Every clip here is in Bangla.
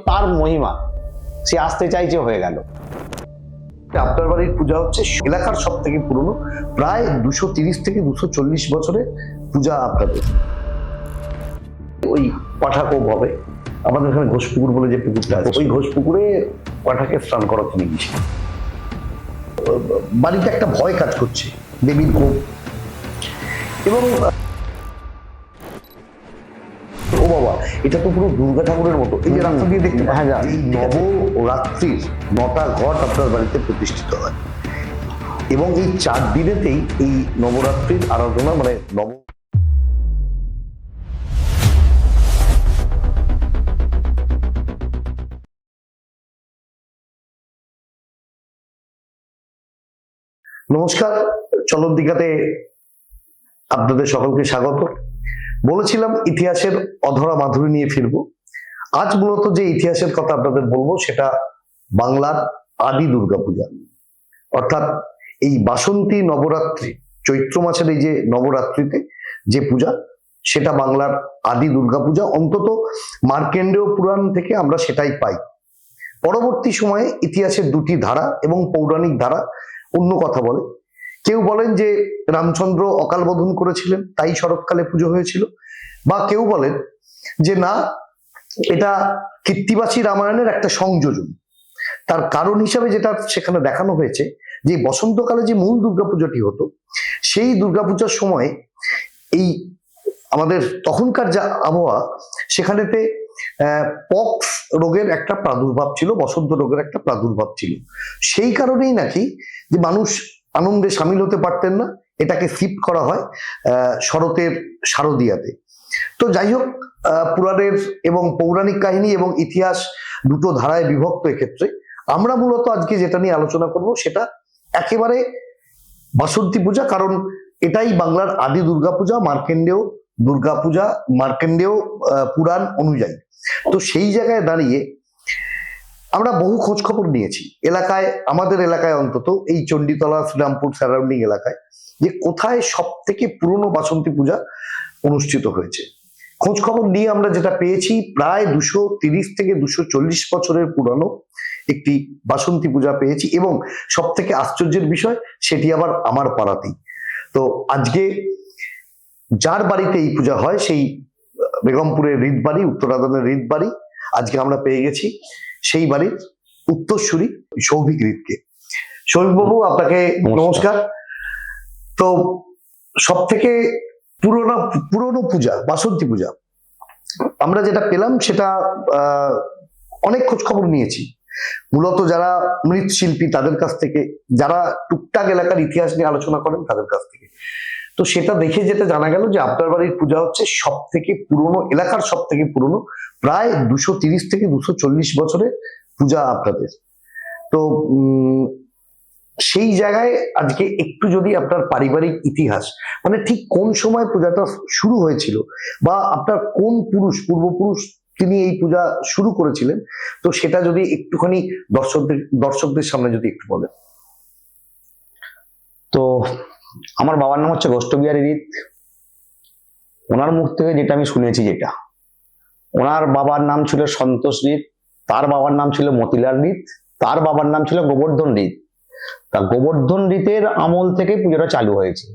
তার মহিমা সে আসতে চাইছে, হয়ে গেল। আপনার বাড়ির পূজা হচ্ছে এলাকার সব থেকে পুরনো, প্রায় 230 থেকে 240 বছরের পূজা আপনাদের। ওই পাঠাকোপ হবে, আমাদের এখানে ঘোষপুকুর বলে যে পুকুরটা আছে, ওই ঘোষপুকুরে পাঠাকে স্নান করাতে নিয়ে গেছি। বাড়িতে একটা ভয় কাজ করছে, দেবীর কোপ। এবং ও বাবা, এটা তো পুরো দুর্গা ঠাকুরের মতো। এই যে রাস্তা দিয়ে দেখতে পাওয়া যায়, নবরাত্রির 9টা ঘট আপনার বাড়িতে প্রতিষ্ঠিত হয় এবং এই 4 দিনেতেই এই নবরাত্রির আরাধনা মানে নমস্কার, চলন দীঘাতে আপনাদের সকলকে স্বাগত। বলেছিলাম ইতিহাসের অধরা মাধুরী নিয়ে ফিরবো। আজ মূলত যে ইতিহাসের কথা আপনাদের বলবো সেটা বাংলার আদি দুর্গাপূজা, অর্থাৎ এই বাসন্তী নবরাত্রি, চৈত্র মাসের এই যে নবরাত্রিতে যে পূজা, সেটা বাংলার আদি দুর্গাপূজা। অন্তত মার্কেন্ডেয় পুরাণ থেকে আমরা সেটাই পাই। পরবর্তী সময়ে ইতিহাসের দুটি ধারা এবং পৌরাণিক ধারা অন্য কথা বলে। কেউ বলেন যে রামচন্দ্র অকাল বোধন করেছিলেন, তাই শরৎকালে পুজো হয়েছিল, বা কেউ বলেন যে না, এটা কীর্তিবাসী রামায়ণের একটা সংযোজন। তার কারণ হিসাবে যেটা সেখানে দেখানো হয়েছে যে বসন্তকালে যে মূল দুর্গাপূজাটি হতো, সেই দুর্গাপূজার সময় এই আমাদের তখনকার যা আবহাওয়া, সেখানেতে পক্স রোগের একটা প্রাদুর্ভাব ছিল, বসন্ত রোগের একটা প্রাদুর্ভাব ছিল। সেই কারণেই নাকি যে মানুষ আনন্দে সামিল হতে পারতেন না, এটাকে শিফট করা হয় শরতের শারদিয়াতে। তো যাই হোক, পুরাণের এবং পৌরাণিক কাহিনী এবং ইতিহাস দুটো ধারায় বিভক্ত। এক্ষেত্রে আমরা মূলত আজকে যেটা নিয়ে আলোচনা করব সেটা একেবারে বাসন্তী পূজা, কারণ এটাই বাংলার আদি দুর্গাপূজা, মার্কেন্ডেয় দুর্গাপূজা, মার্কেন্ডেয় পুরাণ অনুযায়ী। তো সেই জায়গায় দাঁড়িয়ে আমরা বহু খোঁজ খবর নিয়েছি এলাকায়, আমাদের এলাকায় অন্তত এই চণ্ডীতলা, শ্রীরামপুর সারাউন্ডিং এলাকায়, যে কোথায় সব থেকে পুরনো বাসন্তী পূজা অনুষ্ঠিত হয়েছে। খোঁজ খবর নিয়ে আমরা যেটা পেয়েছি, প্রায় 230 থেকে 240 বছরের পুরানো একটি বাসন্তী পূজা পেয়েছি। এবং সব থেকে আশ্চর্যের বিষয়, সেটি আবার আমার পাড়াতেই। তো আজকে যার বাড়িতে এই পূজা হয়, সেই বেগমপুরের রীতবাড়ি, উত্তরাদানের রীতবাড়ি, আজকে আমরা পেয়ে গেছি সেই বাড়ির উত্তরসূরি সৌভিক রীতকে। সৌভিক বাবু, আপনাকে নমস্কার। তো সব থেকে পুরনো পূজা বাসন্তী পূজা আমরা যেটা পেলাম, সেটা অনেক খোঁজ খবর নিয়েছি, মূলত যারা মৃৎশিল্পী তাদের কাছ থেকে, যারা টুকটাক এলাকার ইতিহাস নিয়ে আলোচনা করেন তাদের কাছ থেকে। তো সেটা দেখে যেটা জানা গেল যে আপনার বাড়ির পূজা হচ্ছে সব থেকে পুরনো, এলাকার সব থেকে পুরনো, প্রায় 230 থেকে 240 বছরের পূজা আপনাদের। তো সেই জায়গায় আজকে একটু যদি আপনার পারিবারিক ইতিহাস, মানে ঠিক কোন সময় পূজাটা শুরু হয়েছিল, বা আপনার কোন পূর্বপুরুষ তিনি এই পূজা শুরু করেছিলেন, তো সেটা যদি একটুখানি দর্শকদের সামনে যদি একটু বলেন। তো আমার বাবার নাম হচ্ছে গোষ্ঠবিহারী রীত। ওনার মুখ থেকে যেটা আমি শুনেছি, যেটা ওনার বাবার নাম ছিল সন্তোষ রীত, তার বাবার নাম ছিল মতিলাল রীত, তার বাবার নাম ছিল গোবর্ধন রীত। তা গোবর্ধন রীতের আমল থেকে পুজোটা চালু হয়েছে।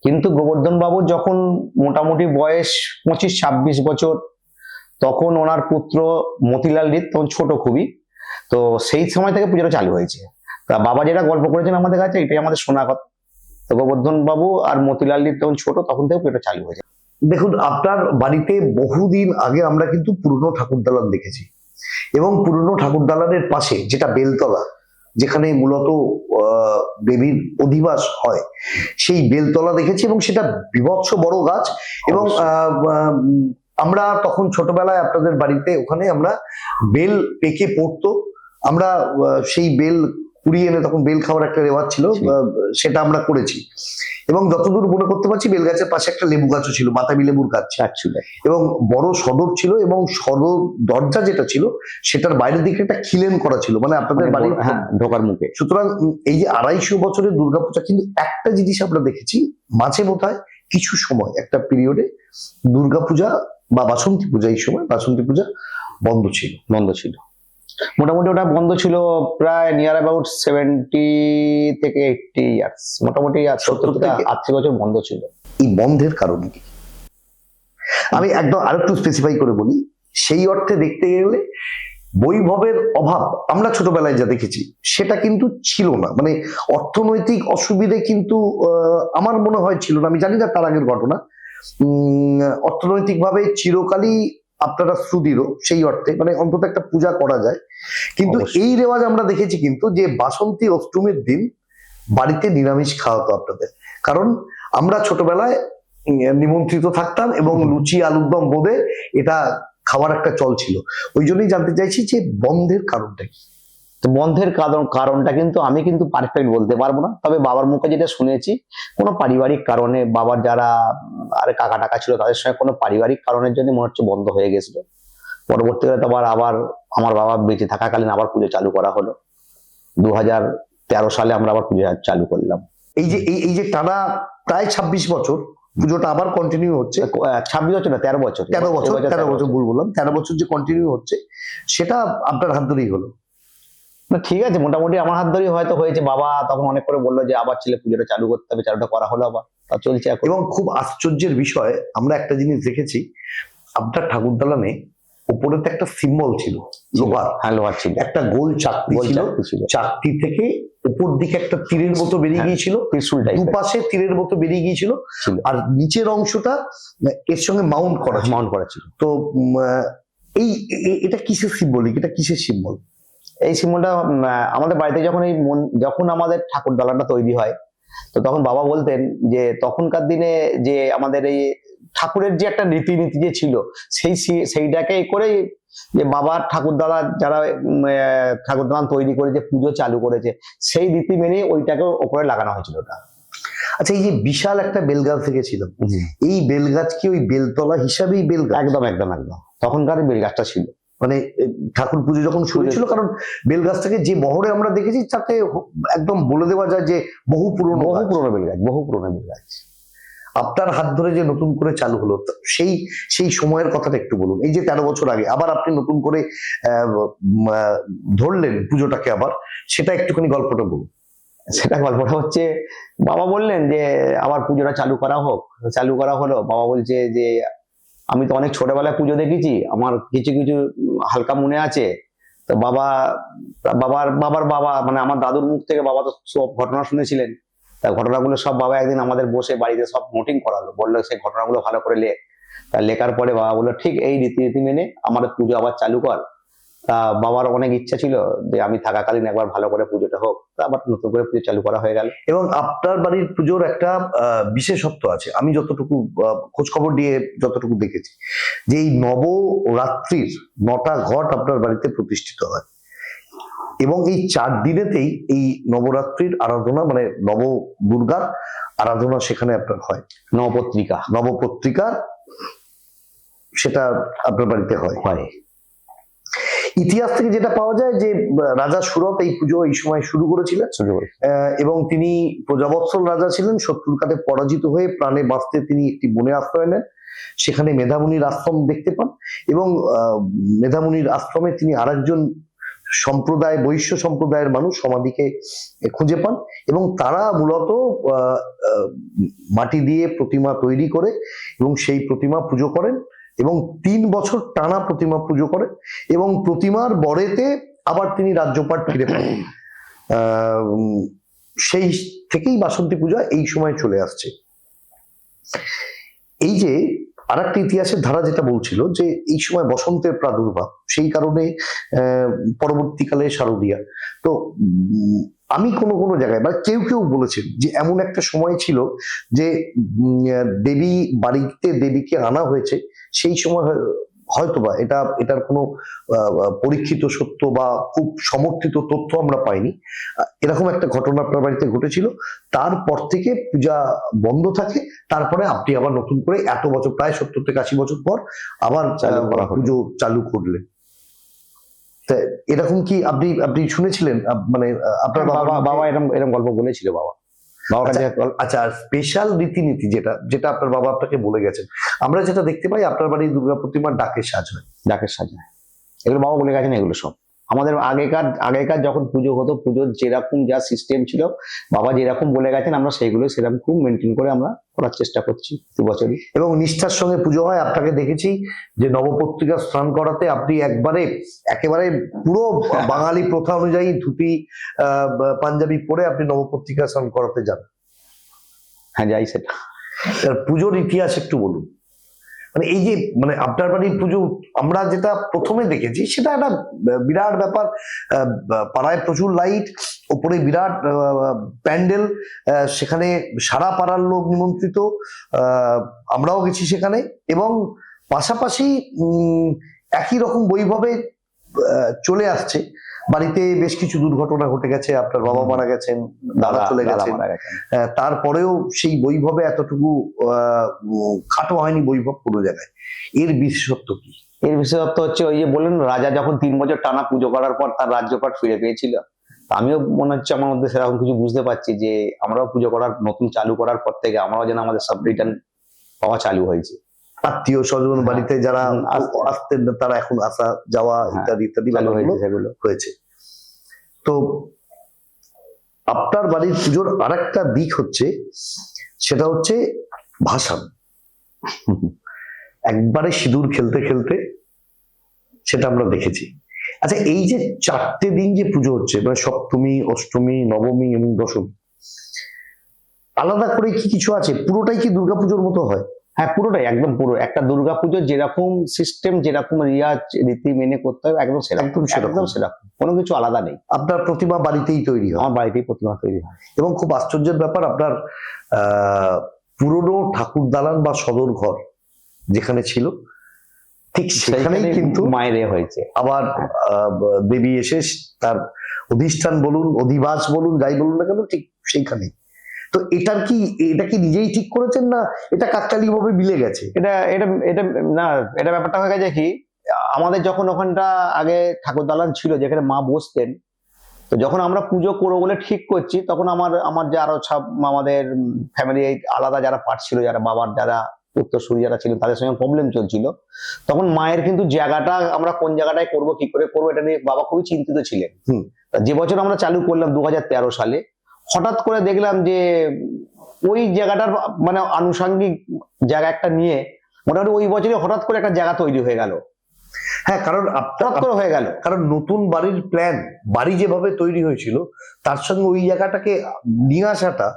কিন্তু গোবর্ধন বাবুর যখন মোটামুটি বয়স 25-26 বছর, তখন ওনার পুত্র মতিলাল রীত তখন ছোট খুবই, তো সেই সময় থেকে পুজোটা চালু হয়েছে। তা বাবা যেটা গল্প করেছেন আমাদের কাছে, এটাই আমাদের শোনা কথা। তো গোবর্ধন বাবু আর মতিলাল রীত তখন ছোট, তখন থেকে পুজোটা চালু হয়েছে। দেখুন, আপনার বাড়িতে বহুদিন আগে আমরা কিন্তু পুরনো ঠাকুর দালান দেখেছি, এবং পুরনো ঠাকুর দালানের পাশে যেটা বেলতলা, যেখানে মূলত দেবীর অধিবাস হয়, সেই বেলতলা দেখেছি, এবং সেটা বিভৎস বড় গাছ। এবং আমরা তখন ছোটবেলায় আপনাদের বাড়িতে ওখানে আমরা বেল পেকে পড়তো, আমরা সেই বেল কুড়িয়ে এনে, তখন বেল খাওয়ার একটা রেওয়াজ ছিল, সেটা আমরা করেছি। এবং যতদূর মনে করতে পারছি, বেল গাছের পাশে একটা লেবু গাছও ছিল, বাতাবি লেবুর গাছ ছিল, এবং বড় সদর ছিল, এবং সদর দরজা যেটা ছিল সেটার বাইরের দিকে একটা খিলেন করা ছিল, মানে আপনাদের বাড়ির ঢোকার মুখে। সুতরাং এই যে 250 বছরের দুর্গাপূজা, কিন্তু একটা জিনিস আমরা দেখেছি, মাঝে বোধহয় কিছু সময় একটা পিরিয়ডে দুর্গাপূজা বা বাসন্তী পূজা, এই সময় বাসন্তী পূজা বন্ধ ছিল। বন্ধ ছিল, মোটামুটি ওটা বন্ধ ছিল প্রায় নিয়ার অ্যাবাউট 70 থেকে 80 ইয়ার্স, মোটামুটি 70 থেকে 80 বছর বন্ধ ছিল। এই বন্ধের কারণ কি? আমি একদম আরেকটু স্পেসিফাই করে বলি, সেই অর্থে দেখতে গেলে বৈভবের অভাব আমরা ছোটবেলায় যা দেখেছি সেটা কিন্তু ছিল না, মানে অর্থনৈতিক অসুবিধে কিন্তু আমার মনে হয় ছিল না, আমি জানি না তার আগের ঘটনা। অর্থনৈতিকভাবে চিরকালই আপনারা সুদৃঢ় সেই অর্থে, মানে অন্তত একটা পূজা করা যায়। কিন্তু অবশ্যই। এই রেওয়াজ আমরা দেখেছি কিন্তু যে বাসন্তী অষ্টমীর দিন বাড়িতে নিরামিষ খাওয়া হতো আপনাদের, কারণ আমরা ছোটবেলায় নিমন্ত্রিত থাকতাম এবং লুচি আলুর দম বোঁদে এটা খাওয়ার একটা চল ছিল। ওই জন্যই জানতে চাইছি যে বন্ধের কারণটা কি? তো বন্ধের কারণটা কিন্তু আমি কিন্তু পারফেক্ট বলতে পারবো না, তবে বাবার মুখে যেটা শুনেছি কোনো পারিবারিক কারণে, বাবার যারা আর কাকা টাকা ছিল তাদের সঙ্গে কোনো পারিবারিক কারণের জন্য মনে হচ্ছে বন্ধ হয়ে গেছিল। পরবর্তীকালে তো আবার আমার বাবা বেঁচে থাকাকালীন আবার পুজো চালু করা হলো। 2013 সালে আমরা আবার পুজো চালু করলাম। এই যে টানা প্রায় 26 বছর পুজোটা আবার কন্টিনিউ হচ্ছে। 26 বছর না, 13 বছর। 13 বছর ভুল বললাম, 13 বছর যে কন্টিনিউ হচ্ছে সেটা আপনার হাত ধরেই হলো। না ঠিক আছে, মোটামুটি আমার হাত ধরেই হয়তো হয়েছে। বাবা তখন অনেক করে বললো যে আবার ছেলে পুজোটা চালু করতে হবে, চালুটা করা হলো আবার, তা চলছে এখন। এবং খুব আশ্চর্যের বিষয় আমরা একটা জিনিস দেখেছি, আপনার ঠাকুর দালানে উপরে তো একটা সিম্বল ছিল লোহার, হ্যাঁ লোহার ছিল, একটা গোল চাকতি গোল ছিল, চাকতি ছিল। চাকতি থেকে উপর দিকে একটা তীরের মতো বেরিয়ে হ্যাঁ, গিয়েছিল, ত্রিশূল টাইপের দুপাশে তীরের মতো বেরিয়ে গিয়েছিল, ছিল, আর নিচের অংশটা এর সঙ্গে মাউন্ট করা ছিল। মাউন্ট করা ছিল। তো এটা কিসের সিম্বলিক, এটা কিসের সিম্বল? এই সিম্বলটা আমাদের বাড়িতে যখন আমাদের ঠাকুর দালানটা তৈরি হয়, তো তখন বাবা বলতেন যে তখনকার দিনে যে আমাদের এই ঠাকুরের যে একটা রীতিনীতি যে ছিল সেইটাকে করেই যে বাবার ঠাকুর দাদা যারা ঠাকুর দালান তৈরি করে যে পুজো চালু করেছে সেই রীতি মেনে ওইটাকে ওপরে লাগানো হয়েছিল ওটা। আচ্ছা, এই যে বিশাল একটা বেলগাছ দেখেছিলাম, এই বেলগাছ কি ওই বেলতলা হিসাবেই বেলগাছ? একদম একদম একদম, তখনকার বেলগাছটা ছিল, মানে ঠাকুর পুজো যখন শুরু ছিল, কারণ বেলগাছটাকে যে বহরে আমরা দেখেছি তাতে একদম বলে দেওয়া যায় যে বহু পুরনো বেলগাছ, বহু পুরনো বেলগাছ। আপনার হাত ধরে যে নতুন করে চালু হলো সেই সময়ের কথাটা একটু বলুন। এই যে 13 বছর আগে আবার আপনি নতুন করে ধরলেন পুজোটাকে আবার, সেটা একটুখানি গল্পটা বলুন। সেটা গল্পটা হচ্ছে, বাবা বললেন যে আবার পুজোটা চালু করা হোক, চালু করা হলো। বাবা বলছে যে আমি তো অনেক ছোটবেলায় পুজো দেখেছি, আমার কিছু কিছু হালকা মনে আছে। তো বাবার বাবা মানে আমার দাদুর মুখ থেকে বাবা তো সব ঘটনা শুনেছিলেন, তা ঘটনাগুলো সব বাবা একদিন আমাদের বসে বাড়িতে সব নোটিং করালো, বললো সেই ঘটনাগুলো ভালো করে লেখ। তা লেখার পরে বাবা বললো ঠিক এই রীতি মেনে আমাদের পুজো আবার চালু কর। তা বাবার অনেক ইচ্ছা ছিল যে আমি থাকাকালীন একবার ভালো করে পুজোটা হোক, তা আবার নতুন করে পুজো চালু করা হয়ে গেল। এবং আপনার বাড়ির পুজোর একটা বিশেষত্ব আছে, আমি যতটুকু খোঁজ খবর দিয়ে যতটুকু দেখেছি, যে এই নবরাত্রির 9টা ঘট আপনার বাড়িতে প্রতিষ্ঠিত হয় এবং এই 4 দিনেতেই এই নবরাত্রির আরাধনা, মানে নব দুর্গার আরাধনা সেখানে আপনার হয়। নবপত্রিকা সেটা আপনার বাড়িতে হয়। ইতিহাস থেকে যেটা পাওয়া যায় যে রাজা সুরত এই পুজো এই সময় শুরু করেছিলেন এবং তিনি প্রজাবৎসল রাজা ছিলেন। শত্রুর কাছে পরাজিত হয়ে প্রাণে বাঁচতে তিনি একটি বনে আশ্রয় নেন, সেখানে মেধামুনির আশ্রম দেখতে পান এবং মেধামুনির আশ্রমে তিনি আরেকজন সম্প্রদায়, বৈশ্য সম্প্রদায়ের মানুষ সমাধিকে খুঁজে পান এবং তারা মূলত মাটি দিয়ে প্রতিমা তৈরি করে এবং সেই প্রতিমা পুজো করেন এবং 3 বছর টানা প্রতিমা পুজো করেন এবং প্রতিমার বরেতে আবার তিনি রাজ্যপাট ফিরে পান। সেই থেকেই বাসন্তী পূজা এই সময় চলে আসছে। এই যে আরেকটা ইতিহাসের ধারা যেটা বলছিল যে এই সময় বসন্তের প্রাদুর্ভাব, সেই কারণে পরবর্তীকালে শারদীয়া। তো আমি কোনো জায়গায় বা কেউ বলেছেন যে এমন একটা সময় ছিল যে দেবী বাড়িতে দেবীকে আনা হয়েছে, সেই সময় হয়তোবা এটার কোনো পরীক্ষিত সত্য বা খুব সমর্থিত তথ্য আমরা পাইনি, এরকম একটা ঘটনা আপনার বাড়িতে ঘটেছিল। তারপর থেকে পূজা বন্ধ থাকে, তারপরে আপনি আবার নতুন করে এত বছর, প্রায় 70 থেকে 80 বছর পর আবার পুজো চালু করলেন। এরকম কি আপনি শুনেছিলেন? মানে আপনার বাবা এরকম গল্প বলেছিল বাবা। আচ্ছা, স্পেশাল রীতিনীতি যেটা আপনার বাবা আপনাকে বলে গেছেন, আমরা যেটা দেখতে পাই আপনার বাড়ির দুর্গা প্রতিমার ডাকের সাজ হয়। এগুলো বাবা বলে গেছেন এগুলো সব। আমাদের আগেকার যখন পুজো হতো, পুজোর যেরকম যা সিস্টেম ছিল বাবা যেরকম বলে গেছেন আমরা সেইগুলো সেরকম খুব মেনটেন করে আমরা করার চেষ্টা করছি প্রতি বছরই। এবং নিষ্ঠার সঙ্গে পুজো হয়। আপনাকে দেখেছি যে নবপত্রিকা স্নান করাতে আপনি একেবারে পুরো বাঙালি প্রথা অনুযায়ী ধুতি পাঞ্জাবি পরে আপনি নবপত্রিকা স্নান করাতে যান। হ্যাঁ যাই সেটা। পুজোর ইতিহাস একটু বলুন, মানে এই যে মানে আপনার বাড়ির পুজো আমরা যেটা প্রথমে দেখেছি সেটা একটা বিরাট ব্যাপার। পাড়ায় প্রচুর লাইট, ওপরে বিরাট প্যান্ডেল, সেখানে সারা পাড়ার লোক নিমন্ত্রিত, আমরাও গেছি সেখানে, এবং পাশাপাশি একই রকম বৈভবে চলে আসছে। বাড়িতে বেশ কিছু দুর্ঘটনা ঘটে গেছে, আপনার বাবা মারা গেছেন, দাদা চলে গেছেন, তারপরেও সেই বৈভবে এতটুকু খাটো হয়নি বৈভব কোনো জায়গায়। এর বিশেষত্ব কি? এর বিশেষত্ব হচ্ছে ওই যে বললেন রাজা যখন 3 বছর টানা পুজো করার পর তার রাজ্যপাট ফিরে পেয়েছিল, আমিও মনে হচ্ছে আমার মধ্যে সেরকম কিছু বুঝতে পারছি যে আমরাও পুজো করার নতুন চালু করার পর থেকে আমরাও যেন আমাদের সাব রিটার্ন পাওয়া চালু হয়েছে। আত্মীয় স্বজন বাড়িতে যারা আসতেন তারা এখন আসা যাওয়া ইত্যাদি ইত্যাদি সেগুলো হয়েছে। তো আপনার বাড়ির পুজোর আরেকটা দিক হচ্ছে, সেটা হচ্ছে ভাসান। একবারে সিঁদুর খেলতে খেলতে সেটা আমরা দেখেছি। আচ্ছা, এই যে 4টে দিন যে পুজো হচ্ছে, মানে সপ্তমী, অষ্টমী, নবমী এবং দশমী, আলাদা করে কি কিছু আছে? পুরোটাই কি দুর্গাপুজোর মতো হয়? হ্যাঁ পুরোটাই একদম পুরো একটা দুর্গাপুজো যেরকম সিস্টেম, যেরকম রিয়াজ রীতি মেনে করতে হবে একদম সেরকম কোনো কিছু আলাদা নেই। আপনার প্রতিমা বাড়িতেই তৈরি হয়? আমার বাড়িতেই প্রতিমা তৈরি হয়। এবং খুব আশ্চর্যের ব্যাপার, আপনার পুরনো ঠাকুর দালান বা সদর ঘর যেখানে ছিল ঠিক সেখানেই কিন্তু মায়ের হয়েছে। আবার দেবী এসে তার অধিষ্ঠান বলুন, অধিবাস বলুন, যাই বলুন না কেন, ঠিক সেইখানেই। তো এটা কি নিজেই ঠিক করেছেন, না এটা কাকতালীয় ভাবে মিলে গেছে? এটা এটা এটা না, এটা ব্যাপারটা হয়ে গেছে কি, আমাদের যখন ওখানটা আগে ঠাকুর দালান ছিল যেখানে মা বসতেন, তো যখন আমরা পুজো করবো বলে ঠিক করছি তখন আমার যে আরো আমাদের ফ্যামিলি আলাদা যারা পার্ট ছিল, যারা বাবার যারা উত্তরসূরি যারা ছিলেন তাদের সঙ্গে প্রবলেম চলছিল, তখন মায়ের কিন্তু জায়গাটা আমরা কোন জায়গাটায় করব, কি করে করবো, এটা নিয়ে বাবা খুবই চিন্তিত ছিলেন। যে বছর আমরা চালু করলাম 2013 সালে, হঠাৎ করে দেখলাম যে ওই জায়গাটার মানে আনুষঙ্গিক জায়গা একটা নিয়ে মোটামুটি ওই বছরে হঠাৎ করে একটা জায়গা তৈরি হয়ে গেল। হ্যাঁ, কারণ হঠাৎ করে হয়ে গেল, কারণ নতুন বাড়ির প্ল্যান, বাড়ি যেভাবে তৈরি হয়েছিল তার সঙ্গে ওই জায়গাটাকে নিয়ে আসাটা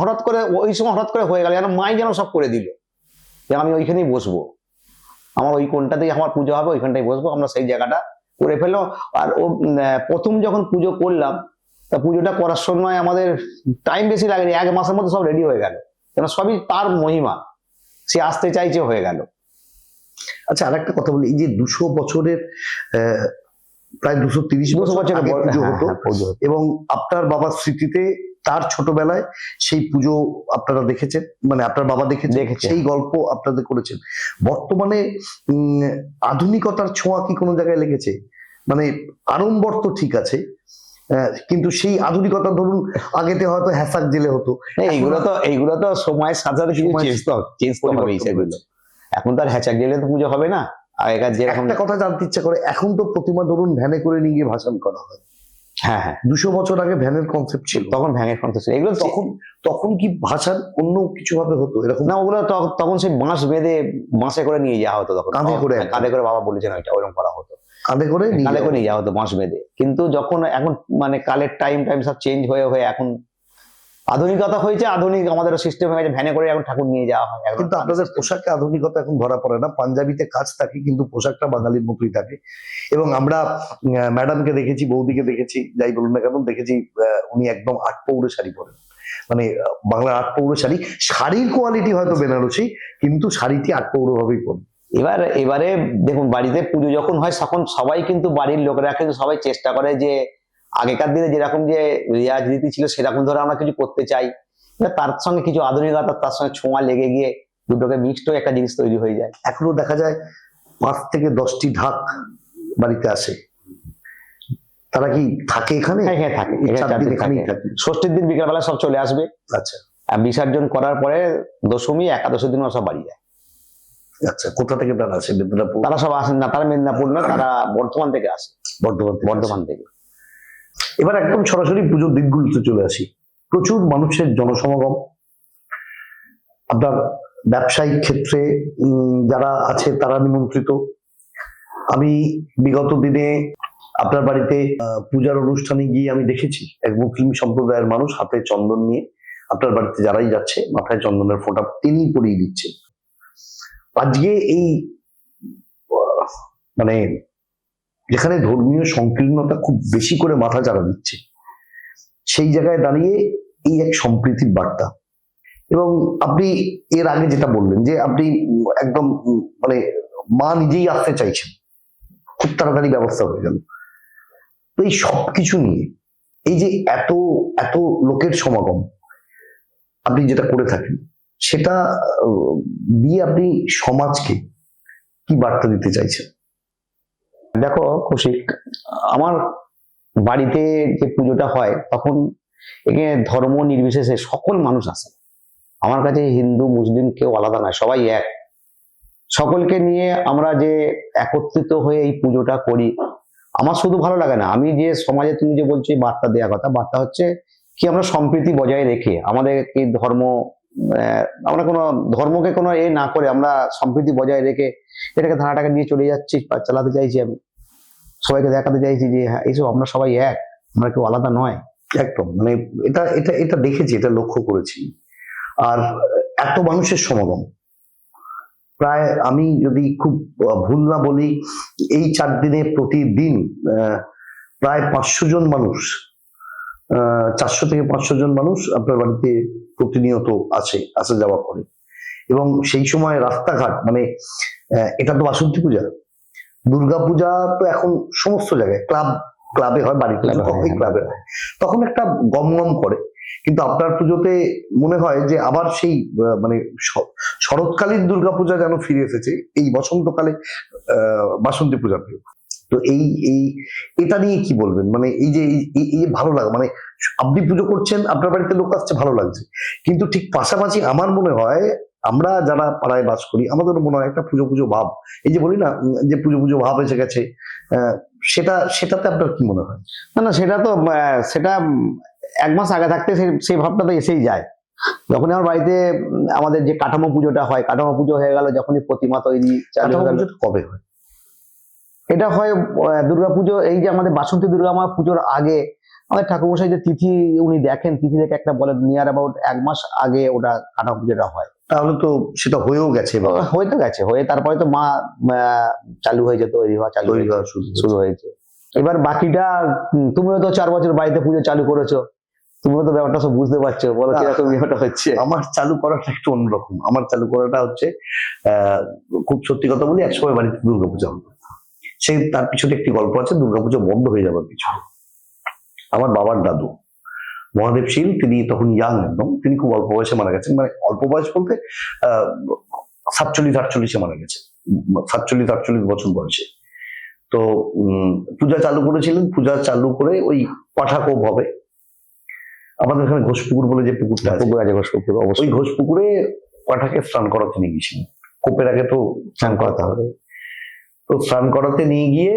হঠাৎ করে ওই সময় হঠাৎ করে হয়ে গেল, যেন মাই যেন সব করে দিল যে আমি ওইখানেই বসবো, আমার ওই কোনটাতেই আমার পুজো হবে, ওইখানটাই বসবো। আমরা সেই জায়গাটা করে ফেললাম। আর ও প্রথম যখন পুজো করলাম, তা পুজোটা করার সময় আমাদের টাইম বেশি লাগেনি, 1 মাসের মধ্যে সব রেডি হয়ে গেল, কেন সবই তার মহিমা, সে আসতে চাইছে হয়ে গেল। আচ্ছা, আরেকটা কথা বলি, এই যে 200 বছরের প্রায় 230 বছর আগে পুজো হতো, এবং আপনার বাবার স্মৃতিতে তার ছোটবেলায় সেই পুজো আপনারা দেখেছেন, মানে আপনার বাবা দেখেছেন, সেই গল্প আপনাদের করেছেন। বর্তমানে আধুনিকতার ছোঁয়া কি কোনো জায়গায় লেগেছে? মানে আড়ম্বর তো ঠিক আছে, কিন্তু সেই আধুনিকতা ধরুন আগেতে হয়তো হ্যাসাক জেলে হতো, এইগুলো তো সময়ের সাথে সাথে কিছু চেঞ্জ তো হবেই সেগুলো। এখন তো আর হ্যাচাক জেলে তো পুজো হবে না। আগেকার যেরকম একটা কথা জানতে ইচ্ছা করে, এখন তো প্রতিমা ধরুন ভ্যানে করে নিয়ে গিয়ে ভাসান করা হয়। হ্যাঁ হ্যাঁ, 200 বছর আগে ভ্যানের কনসেপ্ট ছিল, তখন ভ্যানের কনসেপ্ট ছিল এগুলো। তখন কি ভাসান অন্য কিছু ভাবে হতো এরকম? না, ওগুলো তখন সেই বাঁশ বেঁধে বাঁশে করে নিয়ে যাওয়া হতো, তখন কাঁধে করে বাবা বলেছেন ওইটা ওরকম করা হতো, কাঁধে করে নিয়ে যাওয়া হতো বাঁশ বেঁধে। কিন্তু যখন এখন মানে কালের টাইম সব চেঞ্জ হয়ে এখন আধুনিকতা হয়েছে, আধুনিক আমাদের সিস্টেম হয়ে গেছে, ভ্যানে করে এখন ঠাকুর নিয়ে যাওয়া হয়। কিন্তু আপনাদের পোশাকে আধুনিকতা এখন ধরা পড়ে না, পাঞ্জাবিতে কাজ থাকে কিন্তু পোশাকটা বাঙালির মতোই থাকে। এবং আমরা ম্যাডামকে দেখেছি, বৌদিকে দেখেছি, যাই বলুন না কেন দেখেছি, উনি একদম 8 পৌরে শাড়ি পরেন, মানে বাংলার 8 পৌরে শাড়ি। শাড়ির কোয়ালিটি হয়তো বেনারসি, কিন্তু শাড়িটি 8 পৌর ভাবেই পরেন। এবারে দেখুন, বাড়িতে পুজো যখন হয় তখন সবাই কিন্তু বাড়ির লোকেরা কিন্তু সবাই চেষ্টা করে যে আগেকার দিনে যেরকম যে রেয়াজ রীতি ছিল সেরকম ধরে আমরা কিছু করতে চাই, তার সঙ্গে কিছু আধুনিকতা তার সঙ্গে ছোঁয়া লেগে গিয়ে দুটোকে মিক্সড হয়ে একটা জিনিস তৈরি হয়ে যায়। এখনো দেখা যায় 5 থেকে 10টি ঢাক বাড়িতে আসে, তারা কি থাকে এখানে? হ্যাঁ থাকে, এখানেই থাকে। ষষ্ঠীর দিন বিকেলবেলা সব চলে আসবে। আচ্ছা, বিসর্জন করার পরে দশমী একাদশীর দিন সব বাড়ি যায়। আচ্ছা, কোথা থেকে তারা আসে? মেদিনীপুর? তারা সব আসেন না, তারা মেদিনীপুর না, তারা বর্ধমান থেকে আসে। বর্ধমান থেকে। থেকে। এবার একদম সরাসরি পুজোর দিকগুলোতে চলে আসি। প্রচুর মানুষের জনসমাগম। আপনার ব্যবসায়িক ক্ষেত্রে যারা আছে তারা নিমন্ত্রিত। আমি বিগত দিনে আপনার বাড়িতে পূজার অনুষ্ঠানে গিয়ে আমি দেখেছি এক মুসলিম সম্প্রদায়ের মানুষ হাতে চন্দন নিয়ে আপনার বাড়িতে যারাই যাচ্ছে মাথায় চন্দনের ফোঁটা তিনি পরিয়ে দিচ্ছেন। আজকে এই মানে যেখানে ধর্মীয় সংকীর্ণতা খুব বেশি করে মাথা চাড়া দিচ্ছে, সেই জায়গায় দাঁড়িয়ে এই এক সম্প্রীতির বার্তা। এবং আপনি এর আগে যেটা বললেন যে আপনি একদম মানে মা নিজেই আসতে চাইছেন, খুব তাড়াতাড়ি ব্যবস্থা হয়ে গেল। তো এই সবকিছু নিয়ে এই যে এত এত লোকের সমাগম আপনি যেটা করে থাকেন, সেটা দিয়ে আপনি সমাজকে কি বার্তা দিতে চাইছেন? দেখো কৌশিক, আমার বাড়িতে যে পুজোটা হয় তখন এখানে ধর্ম নির্বিশেষে সকল মানুষ আসে। আমার কাছে হিন্দু মুসলিম কেউ আলাদা নয়, সবাই এক। সকলকে নিয়ে আমরা যে একত্রিত হয়ে এই পুজোটা করি, আমার শুধু ভালো লাগে না, আমি যে সমাজে তুমি যে বলছো এই বার্তা দেওয়ার কথা, বার্তা হচ্ছে কি আমরা সম্প্রীতি বজায় রেখে আমাদের এই ধর্ম, আমরা কোনো ধর্মকে কোনো এ না করে আমরা সম্প্রীতি বজায় রেখে এটাকে ধারাটাকে নিয়ে চলে যাচ্ছি বা চালাতে চাইছি। আমি সবাইকে দেখাতে চাইছি যে হ্যাঁ এইসব আমরা সবাই এক, আমরা কেউ আলাদা নয়। একদম মানে এটা এটা এটা দেখেছি, এটা লক্ষ্য করেছি। আর এত মানুষের সমাগম, প্রায় আমি যদি খুব ভুল না বলি এই 4 দিনে প্রতিদিন প্রায় 500 জন মানুষ, 400 থেকে 500 জন মানুষ আপনার বাড়িতে প্রতিনিয়ত আসা যাওয়া করে। এবং সেই সময় রাস্তাঘাট মানে এটা তো বাসন্তী পূজা, দুর্গাপূজা তো এখন সমস্ত জায়গায় ক্লাবে হয়, বাড়িতে ক্লাবে হয়, তখন একটা গমগম করে। কিন্তু আপনার পুজোতে মনে হয় যে আবার সেই মানে শরৎকালীন দুর্গাপূজা যেন ফিরে এসেছে এই বসন্তকালে বাসন্তী পূজাতে। তো এই এই এটা নিয়ে কি বলবেন? মানে এই যে এই ভালো লাগে, মানে আপনি পুজো করছেন, আপনার বাড়িতে লোক আসছে, ভালো লাগছে, কিন্তু ঠিক পাশাপাশি আমার মনে হয় আমরা যারা পাড়ায় বাস করি আমাদের মনে হয় একটা পুজো পুজো ভাব, এই যে বলি না যে পুজো পুজো ভাব এসে গেছে, সেটাতে আপনার কি মনে হয়? না, সেটা তো সেটা 1 মাস আগে থাকতে সেই ভাবটা তো এসেই যায়। যখনই আমার বাড়িতে আমাদের যে কাঠামো পুজোটা হয়, কাঠামো পুজো হয়ে গেল, যখনই প্রতিমা তৈরি কবে হয়? এটা হয় দুর্গাপুজো, এই যে আমাদের বাসন্তী দুর্গা মা পুজোর আগে আমাদের ঠাকুরমশাই যে তিথি উনি দেখেন, তিথি দেখে একটা বলে নিয়ার অ্যাবাউট 1 মাস আগে ওটা কাঠামো পুজোটা হয়। তাহলে তো সেটা হয়েও গেছে, হয়ে তো গেছে, হয়ে তারপরে তো মা চালু হয়েছে, তৈরি হওয়া শুরু হয়েছে। এবার বাকিটা তুমিও তো 4 বছর বাড়িতে পুজো চালু করেছো, তুমিও তো ব্যাপারটা সব বুঝতে পারছো, বলো কিরকম ব্যাপারটা হচ্ছে। আমার চালু করাটা একটু অন্যরকম। আমার চালু করাটা হচ্ছে খুব সত্যি কথা বলি, একসময় বাড়িতে দুর্গাপূজা হতো, সেই তার পিছনে একটি গল্প আছে, দুর্গাপূজা বন্ধ হয়ে যাবার পিছনে। আমার বাবার দাদু মহাদেব শীল, তিনি তখন ইয়াং একদম, তিনি খুব অল্প বয়সে মারা গেছেন। মানে অল্প বয়স বলতে 47-48 মারা গেছে, 47-48 বছর বয়সে। তো পূজা চালু করেছিলেন, পূজা চালু করে ওই পাঠাকোপ হবে, আমাদের এখানে ঘোষপুকুর বলে যে পুকুরটা আছে, ঘোষপুকুর, ওই ঘোষপুকুরে পাঠাকে স্নান করাতে নিয়ে গেছিলেন। কোপের আগে তো স্নান করাতে হবে, তো স্নান করাতে নিয়ে গিয়ে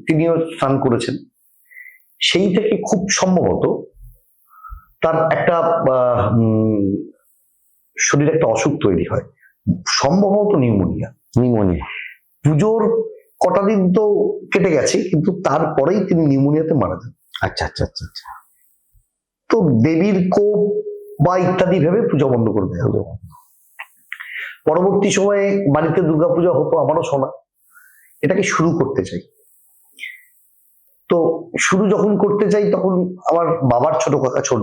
তিনিও স্নান করেছেন। সেই থেকে খুব সম্ভবত তার একটা শরীরে একটা অসুখ তৈরি হয়, সম্ভবত নিউমোনিয়া। পুজোর কটা দিন তো কেটে গেছে, কিন্তু তারপরেই তিনি নিউমোনিয়াতে মারা যান। আচ্ছা। তো দেবীর কোপ বা ইত্যাদি ভেবে পূজা বন্ধ করে দেওয়া হলো। পরবর্তী সময়ে বাড়িতে দুর্গাপূজা হতো, আমারও শোনা, এটাকে শুরু করতে চাই। তো শুরু যখন করতে চাই তখন আমার বাবার ছোট কাকা ছোট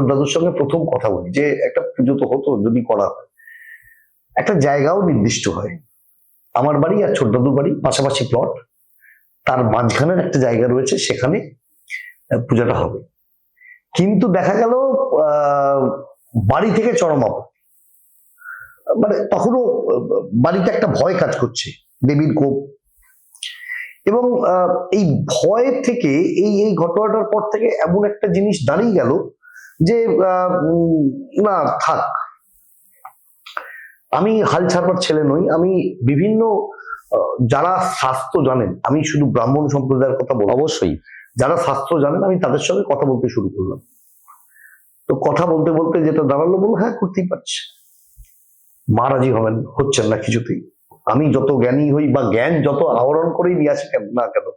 দাদুর সঙ্গে প্রথম কথা বলি যে একটা পুজো তো হতো, যদি করা হয় একটা জায়গাও নির্দিষ্ট হয়, আমার বাড়ি আর ছোট দাদুর বাড়ি পাশাপাশি প্লট, তার মাঝখানের একটা জায়গা রয়েছে, সেখানে পূজাটা হবে। কিন্তু দেখা গেল বাড়ি থেকে চরম আপত্তি, মানে তখনও বাড়িতে একটা ভয় কাজ করছে, দেবীর কোপ। এবং এই ভয় থেকে এই ঘটনাটার পর থেকে এমন একটা জিনিস দাঁড়িয়ে গেল যে না থাক, আমি হাল ছাড়বার ছেলে নই। আমি বিভিন্ন যারা শাস্ত্র জানেন, আমি শুধু ব্রাহ্মণ সম্প্রদায়ের কথা বলবো, অবশ্যই যারা শাস্ত্র জানেন আমি তাদের সঙ্গে কথা বলতে শুরু করলাম। তো কথা বলতে বলতে যেটা দাঁড়ালো, বললো হ্যাঁ করতেই পারছে। মা রাজি হবেন, হচ্ছেন না কিছুতেই। আমি যত জ্ঞানী হই বা জ্ঞান যত আহরণ করেই নিয়ে আসি না কেন,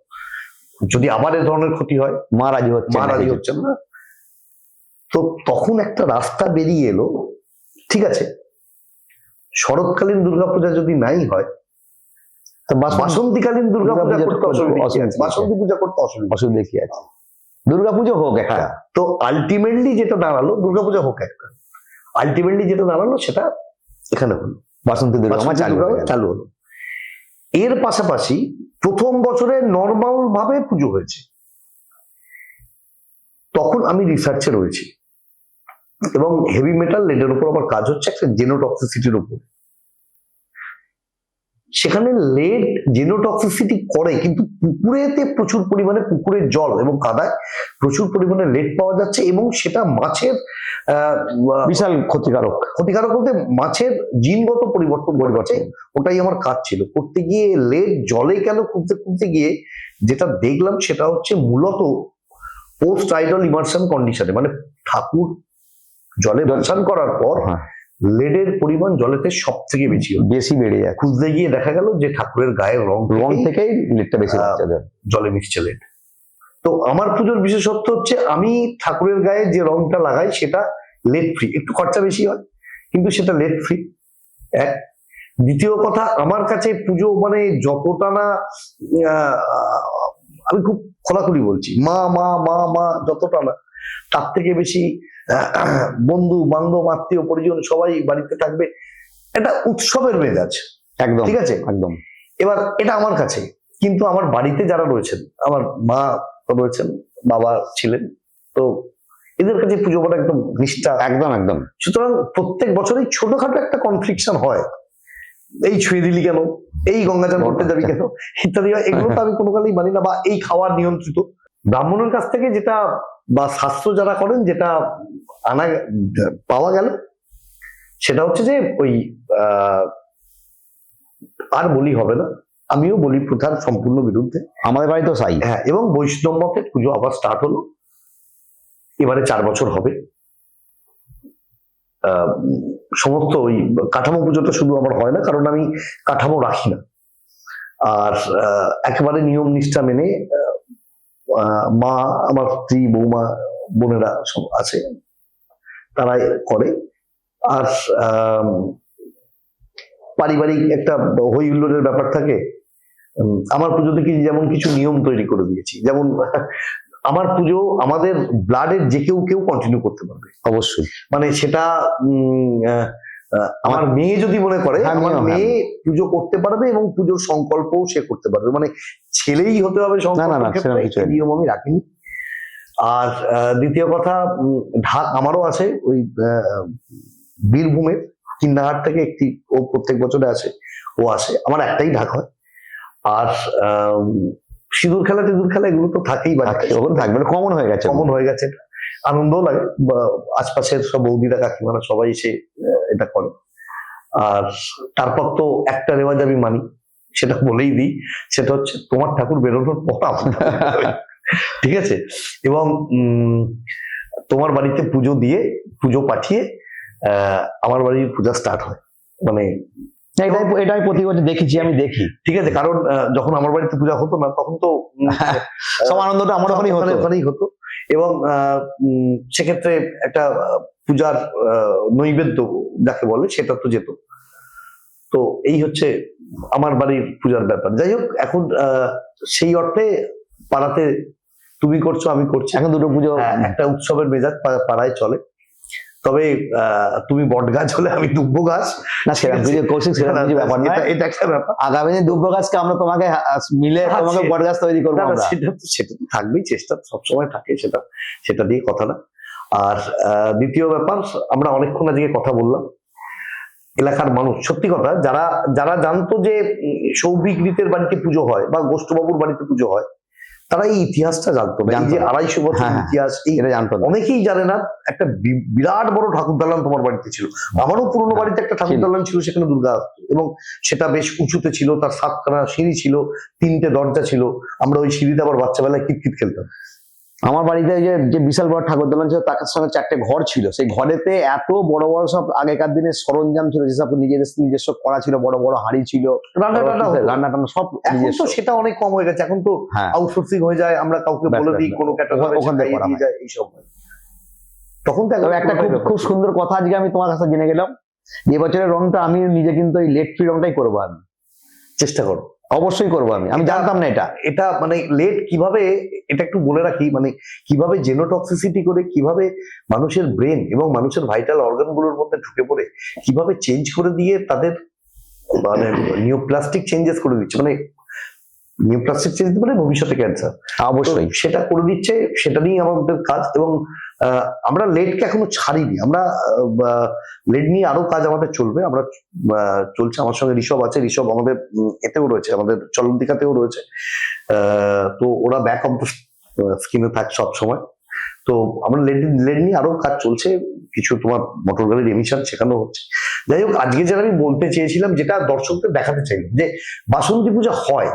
যদি আবার এ ধরনের ক্ষতি হয়, মা রাজি হচ্ছে মা না রাজি কিছু। হচ্ছেন না। তো তখন একটা রাস্তা বেরিয়ে এলো, ঠিক আছে শরৎকালীন দুর্গাপূজা যদি নাই হয়, তো বাসন্তীকালীন দুর্গাপূজা দুর্গাপূজা করতে অসুবিধা কি আছে? অসুবিধা কি আছে? বাসন্তী পূজা করতে অসুবিধা। অসুবিধা কি আছে? দুর্গাপুজো হোক একটা। হ্যাঁ, তো আলটিমেটলি যেটা দাঁড়ালো, দুর্গাপূজা হোক একটা, আলটিমেটলি যেটা দাঁড়ালো সেটা এখানে হলো, বাসন্তী দুর্গা বাসন্তী চালু দুর্গা হয়ে গেল। চালু হলো। এর পাশাপাশি প্রথম বছরে নর্মাল ভাবে পুজো হয়েছে। তখন আমি রিসার্চে রয়েছি এবং হেভি মেটাল লেডের উপর আমার কাজ হচ্ছে একটা জেনোটক্সিসিটির উপর। সেখানে লেড জেনোটক্সিসিটি করে, কিন্তু পুকুরেতে প্রচুর পরিমাণে, পুকুরের জল এবং কাদায় প্রচুর পরিমাণে লেড পাওয়া যাচ্ছে এবং সেটা মাছের বিশাল ক্ষতিকারক। ক্ষতিকারক বলতে মাছের জিনগত পরিবর্তন ঘটছে। ওটাই আমার কাজ ছিল। করতে গিয়ে লেড জলে কেন খুঁজতে খুঁজতে গিয়ে যেটা দেখলাম সেটা হচ্ছে মূলত পোস্ট আইডল ইমার্শন কন্ডিশনে, মানে ঠাকুর জলে ভাসান করার পর হ্যাঁ, লেডের পরিমাণ জলেতে সব থেকে বেশি হলো। বেশি বেড়ে যাচ্ছে। খুঁজতে গিয়ে দেখা গেল যে ঠাকুরের গায়ের রং রং থেকেই লেটটা বেশি আহ, হচ্ছে ওদের। জলে মিশছে লেড। তো আমার পুজোর বিশেষত্ব হচ্ছে আমি ঠাকুরের গায়ে যে রংটা লাগাই সেটা লেড ফ্রি। একটু খরচা বেশি হয় কিন্তু সেটা লেড ফ্রি। এক, দ্বিতীয় কথা, আমার কাছে পুজো মানে যতটা না আমি খুব খোলাখুলি বলছি, মা মা মা মা যতটা না, তার থেকে বেশি বন্ধু বান্ধব আত্মীয় পরিজন সবাই বাড়িতে থাকবে, এটা উৎসবের মেজাজ। একদম ঠিক আছে, একদম। এবার এটা আমার কাছে। কিন্তু আমার বাড়িতে যারা রয়েছেন, আমার মা রয়েছেন, বাবা ছিলেন, তো এদের কাছে পুজো করা একদম নিষ্ঠা। একদম একদম। সুতরাং প্রত্যেক বছরই ছোটখাটো একটা কনফ্লিকশন হয়, এই ছুঁয়ে দিলি কেন, এই গঙ্গাচান করতে যাবি কেন, ইত্যাদি হয়। এগুলো তো আমি কোনো কালেই মানি না, বা এই খাওয়ার নিয়ন্ত্রিত। ব্রাহ্মণের কাছ থেকে যেটা বা শাস্ত্র যারা করেন যেটা আনা পাওয়া গেল সেটা হচ্ছে যে ওই আর বলি হবে না, আমিও বলি প্রথার সম্পূর্ণ বিরুদ্ধে। আমাদের বাড়িতেও সাই। হ্যাঁ, এবং বৈষ্ণব মতে পুজো আবার স্টার্ট হলো। এবারে 4 বছর হবে। সমস্ত ওই কাঠামো পুজোটা শুধু আমার হয় না, কারণ আমি কাঠামো রাখি না। আর একেবারে নিয়ম নিষ্ঠা মেনে মা, আমার স্ত্রী, বৌমা, বোনেরা সব আছে, তারাই করে। আর পারিবারিক একটা হই হুল্লোড়ের ব্যাপার থাকে। আমার পুজোতে কি যেমন কিছু নিয়ম তৈরি করে দিয়েছি, যেমন আমার পুজো আমাদের ব্লাডের যে কেউ কন্টিনিউ করতে পারবে অবশ্যই। মানে সেটা আমার মেয়ে যদি মনে করে, আমার মেয়ে পুজো করতে পারবে এবং পুজোর সংকল্পও সে করতে পারবে। মানে ছেলেই হতে হবে নিয়ম আমি রাখিনি। আর দ্বিতীয় কথা, ঢাক আমারও আছে, ওই বীরভূমের কিন্নাহাট থেকে একটি, ও প্রত্যেক বছরে আসে, ও আসে, আমার একটাই ঢাক হয়। আর সিঁদুর খেলা টিঁদুর খেলা এগুলো তো থাকেই, থাকবে, কমন হয়ে গেছে। এটা আনন্দও লাগে। আশপাশের সব বৌদিরা কাকিমারা সবাই এসে এটা করে। আর তারপর তো একটা রেওয়াজ আমি মানি, সেটা বলেই দিই, সেটা হচ্ছে তোমার ঠাকুর বেরোনোর পর ঠিক আছে, এবং তোমার বাড়িতে পুজো দিয়ে, পুজো পাঠিয়ে আমার বাড়ির পূজা স্টার্ট হয়। মানে এটাই প্রতি বছর দেখেছি, আমি দেখি। ঠিক আছে, কারণ যখন আমার বাড়িতে পূজা হতো না তখন তো সব আনন্দটা আমার ওখানেই হতো। এবং সেক্ষেত্রে একটা পূজার নৈবেদ্য যাকে বলে সেটা তো যেত। তো এই হচ্ছে আমার বাড়ির পূজার ব্যাপার। যাই হোক, এখন সেই অর্থে পাড়াতে তুমি করছো, আমি করছি, এখন দুটো পুজো একটা উৎসবের মেজাজ পাড়ায় চলে। তবে তুমি বট গাছ হলে আমি দুব্ব গাছ না, সেরকম কিছু কৌশিক, সেরকম কিছু ব্যাপার নয়। এটা একটা ব্যাপার। আগামী দিন দুব্ব গাছকে আমরা তোমাকে মিলে তোমাকে বট গাছ তৈরি করবো। সেটা তো থাকবেই, চেষ্টা সবসময় থাকে, সেটা দিয়ে কথা না। আর দ্বিতীয় ব্যাপার, আমরা অনেকক্ষণ আজকে কথা বললাম। এলাকার মানুষ, সত্যি কথা, যারা জানতো যে সৌভিক রীতের বাড়িতে পুজো হয় বা গোষ্ঠবাবুর বাড়িতে পুজো হয়, তারা এই ইতিহাসটা জানতো না। এই জানতো যে না। 250 বছর হ্যাঁ, হ্যাঁ। ইতিহাস, এই এটা জানতো না। অনেকেই জানে না। একটা বিরাট বড় ঠাকুর দালান তোমার বাড়িতে ছিল, আমারও পুরোনো হ্যাঁ, বাড়িতে একটা ঠাকুর ছিল। দালান ছিল, সেখানে দুর্গা আসতো এবং সেটা বেশ উঁচুতে ছিল, তার 7খানা সিঁড়ি ছিল, 3টে দরজা ছিল, আমরা ওই সিঁড়িতে আবার বাচ্চাবেলায় কিতকিত খেলতাম। আমার বাড়িতে যে যে বিশাল বড় ঠাকুর দালান ছিল, তার সঙ্গে 4টে ঘর ছিল। সেই ঘরেতে এত বড় বড় সব আগেকার দিনের সরঞ্জাম ছিল, যেসব নিজস্ব করা ছিল, বড় বড় হাড়ি ছিল, রান্না টান্না হতো। রান্না টান্না সব এখন নিজস্ব। তো সেটা অনেক কম হয়ে গেছে, এখন তো হ্যাঁ, আউটসোর্সিং হয়ে যায়, আমরা কাউকে ব্যাস, বলে ব্যাস, দিই, ব্যাস। কোনো ক্যাটারার ওখান থেকে করা দিয়ে হয়। যায়, এইসব হয়। তখন তো তবে একটা খুব খুব সুন্দর কথা আজকে আমি তোমার কাছে জেনে গেলাম, যে বছরের রংটা আমি নিজে কিন্তু এই লেট ফ্রি রংটাই করবো আমি। চেষ্টা করো। অবশ্যই করবো আমি জানতাম না এটা। এটা মানে লেট কিভাবে, এটা একটু বলে রাখি, মানে কিভাবে জেনোটক্সিসিটি করে, কিভাবে মানুষের ব্রেন এবং মানুষের ভাইটাল অর্গান গুলোর মধ্যে ঢুকে পড়ে কিভাবে চেঞ্জ করে দিয়ে তাদের মানে নিউপ্লাস্টিক চেঞ্জেস করে দিচ্ছে, মানে নিউপ্লাস্টিক চেঞ্জ মানে ভবিষ্যতে ক্যান্সার অবশ্যই সেটা করে দিচ্ছে, সেটা নিয়ে আমাদের কাজ। এবং আমরা লেডকে এখনো ছাড়িনি, আমরা লেড নিয়ে আরো কাজ আমাদের চলবে, আমরা চলছে। আমার সঙ্গে ঋষভ আছে, ঋষভ আমাদের এতেও রয়েছে, আমাদের চলন্তিকাতেও রয়েছে। তো ওরা ব্যাক অফ স্ক্রিনে থাকে সব সময়। তো আমরা লেড নিয়ে আরো কাজ চলছে, কিছু তোমার মোটর গাড়ির এমিশন শেখানো হচ্ছে। যাই হোক, আজকে যেটা আমি বলতে চেয়েছিলাম, যেটা দর্শকদের দেখাতে চাইলাম, যে বাসন্তী পূজা হয়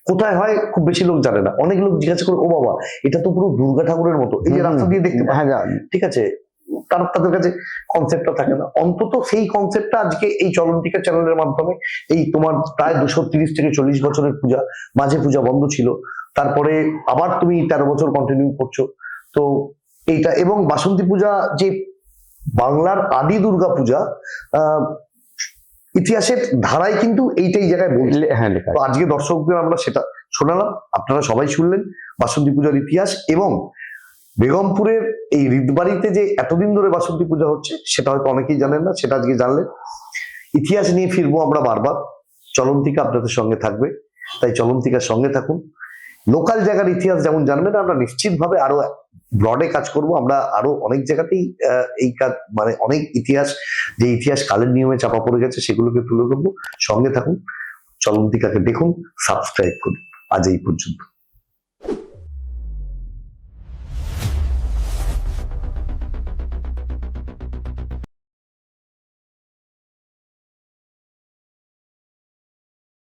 কোথায় হয় খুব বেশি লোক জানে না। অনেক লোক জিজ্ঞাসা করে, ও বাবা এটা তো পুরো দুর্গা ঠাকুরের মতো, এই যে রাস্তা দিয়ে দেখতে পাই, হ্যাঁ জানি। ঠিক আছে, তাদের কাছে কনসেপ্টটা থাকে না। অন্তত সেই কনসেপ্টটা আজকে এই চলন্তিকা চ্যানেলের মাধ্যমে, এই তোমার প্রায় 230 থেকে 40 বছরের পূজা, মাঝে পূজা বন্ধ ছিল, তারপরে আবার তুমি 13 বছর কন্টিনিউ করছো, তো এইটা। এবং বাসন্তী পূজা যে বাংলার আদি দুর্গা পূজা, ইতিহাসের ধারায় কিন্তু এইটাই জায়গায় বলছে। হ্যাঁ লেখা তো আজকে দর্শকদের আমরা সেটা শোনালাম, আপনারা সবাই শুনলেন বাসন্তী পূজার ইতিহাস। এবং বেগমপুরের এই রীতবাড়িতে যে এতদিন ধরে বাসন্তী পূজা হচ্ছে, সেটা হয়তো অনেকেই জানেন না, সেটা আজকে জানলেন। ইতিহাস নিয়ে ফিরবো আমরা বারবার, চলন্তিকা আপনাদের সঙ্গে থাকবে, তাই চলন্তিকার সঙ্গে থাকুন। লোকাল জায়গার ইতিহাস যেমন জানবেন, আমরা নিশ্চিতভাবে আরো ব্রডে কাজ করব। আমরা আরো অনেক জায়গাতেই এই কাজ, মানে অনেক ইতিহাস, যে ইতিহাস কালের নিয়মে চাপা পড়ে গেছে, সেগুলোকে তুলে ধরবো। সঙ্গে থাকুন, চলন্তিকাকে দেখুন, সাবস্ক্রাইব করুন। আজ এই পর্যন্ত।